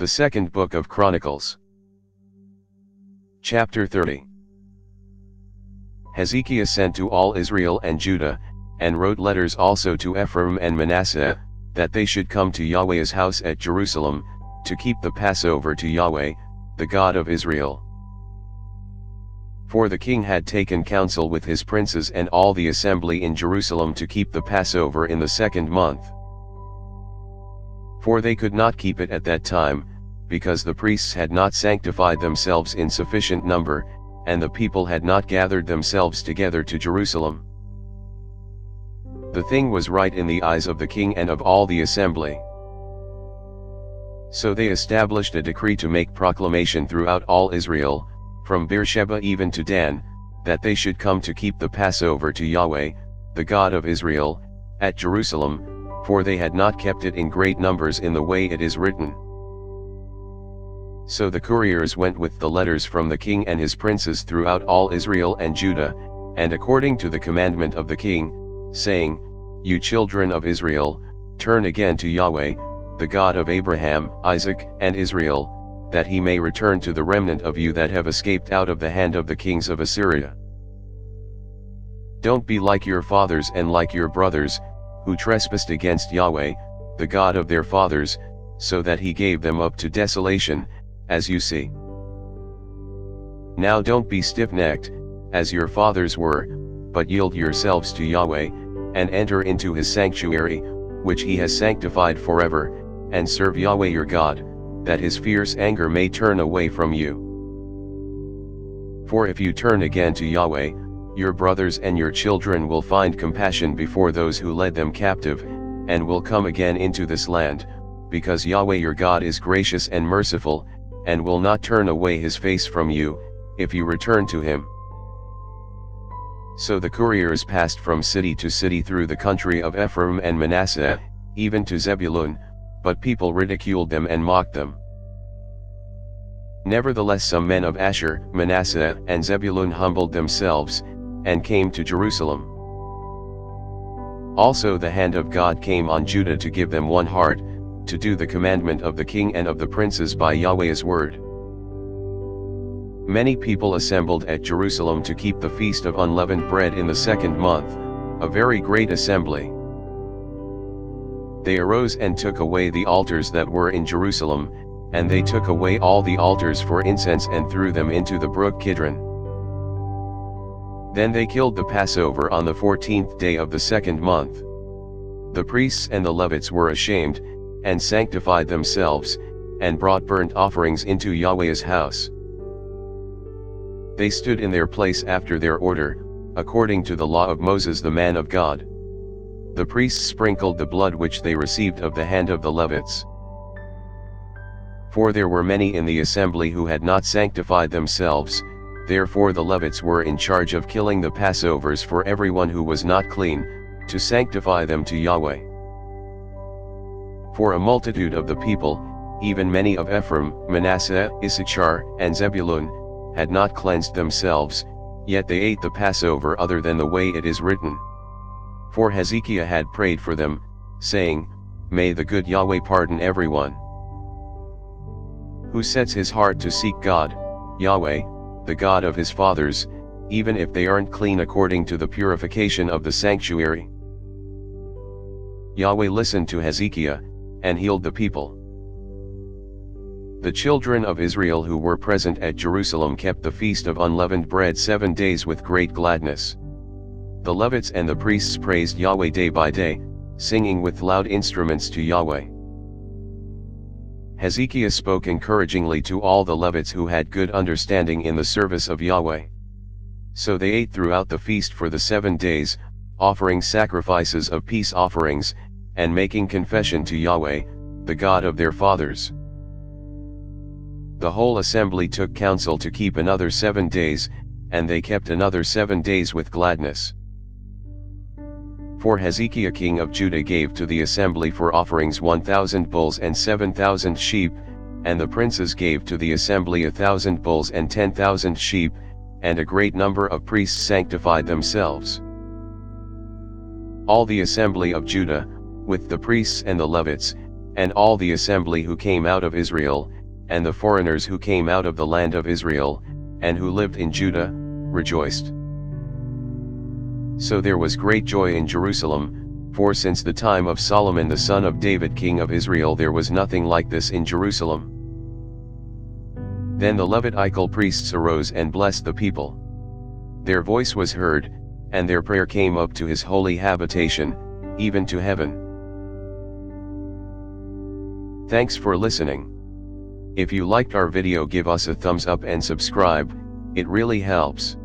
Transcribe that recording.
The Second Book of Chronicles. Chapter 30. Hezekiah sent to all Israel and Judah, and wrote letters also to Ephraim and Manasseh, that they should come to Yahweh's house at Jerusalem, to keep the Passover to Yahweh, the God of Israel. For the king had taken counsel with his princes and all the assembly in Jerusalem to keep the Passover in the 2nd month. For they could not keep it at that time, because the priests had not sanctified themselves in sufficient number, and the people had not gathered themselves together to Jerusalem. The thing was right in the eyes of the king and of all the assembly. So they established a decree to make proclamation throughout all Israel, from Beersheba even to Dan, that they should come to keep the Passover to Yahweh, the God of Israel, at Jerusalem, for they had not kept it in great numbers in the way it is written. So the couriers went with the letters from the king and his princes throughout all Israel and Judah, and according to the commandment of the king, saying, You children of Israel, turn again to Yahweh, the God of Abraham, Isaac, and Israel, that he may return to the remnant of you that have escaped out of the hand of the kings of Assyria. Don't be like your fathers and like your brothers, who trespassed against Yahweh, the God of their fathers, so that he gave them up to desolation, as you see. Now don't be stiff-necked, as your fathers were, but yield yourselves to Yahweh, and enter into his sanctuary, which he has sanctified forever, and serve Yahweh your God, that his fierce anger may turn away from you. For if you turn again to Yahweh, your brothers and your children will find compassion before those who led them captive, and will come again into this land, because Yahweh your God is gracious and merciful, and will not turn away his face from you, if you return to him. So the couriers passed from city to city through the country of Ephraim and Manasseh, even to Zebulun, but people ridiculed them and mocked them. Nevertheless some men of Asher, Manasseh, and Zebulun humbled themselves, and came to Jerusalem. Also the hand of God came on Judah to give them one heart, to do the commandment of the king and of the princes by Yahweh's word. Many people assembled at Jerusalem to keep the feast of unleavened bread in the 2nd month, a very great assembly. They arose and took away the altars that were in Jerusalem, and they took away all the altars for incense and threw them into the brook Kidron. Then they killed the Passover on the 14th day of the 2nd month. The priests and the Levites were ashamed, and sanctified themselves, and brought burnt offerings into Yahweh's house. They stood in their place after their order, according to the law of Moses the man of God. The priests sprinkled the blood which they received of the hand of the Levites. For there were many in the assembly who had not sanctified themselves, therefore the Levites were in charge of killing the Passovers for everyone who was not clean, to sanctify them to Yahweh. For a multitude of the people, even many of Ephraim, Manasseh, Issachar, and Zebulun, had not cleansed themselves, yet they ate the Passover other than the way it is written. For Hezekiah had prayed for them, saying, May the good Yahweh pardon everyone who sets his heart to seek God, Yahweh, the God of his fathers, even if they aren't clean according to the purification of the sanctuary. Yahweh listened to Hezekiah, and healed the people. The children of Israel who were present at Jerusalem kept the feast of unleavened bread 7 days with great gladness. The Levites and the priests praised Yahweh day by day, singing with loud instruments to Yahweh. Hezekiah spoke encouragingly to all the Levites who had good understanding in the service of Yahweh. So they ate throughout the feast for the 7 days, offering sacrifices of peace offerings, and making confession to Yahweh, the God of their fathers. The whole assembly took counsel to keep another 7 days, and they kept another 7 days with gladness. For Hezekiah king of Judah gave to the assembly for offerings 1,000 bulls and 7,000 sheep, and the princes gave to the assembly 1,000 bulls and 10,000 sheep, and a great number of priests sanctified themselves. All the assembly of Judah, with the priests and the Levites, And all the assembly who came out of Israel, and the foreigners who came out of the land of Israel, and who lived in Judah, rejoiced. So there was great joy in Jerusalem, for since the time of Solomon the son of David king of Israel there was nothing like this in Jerusalem. Then the Levitical priests arose and blessed the people. Their voice was heard, and their prayer came up to his holy habitation, even to heaven. Thanks for listening. If you liked our video, give us a thumbs up and subscribe, it really helps.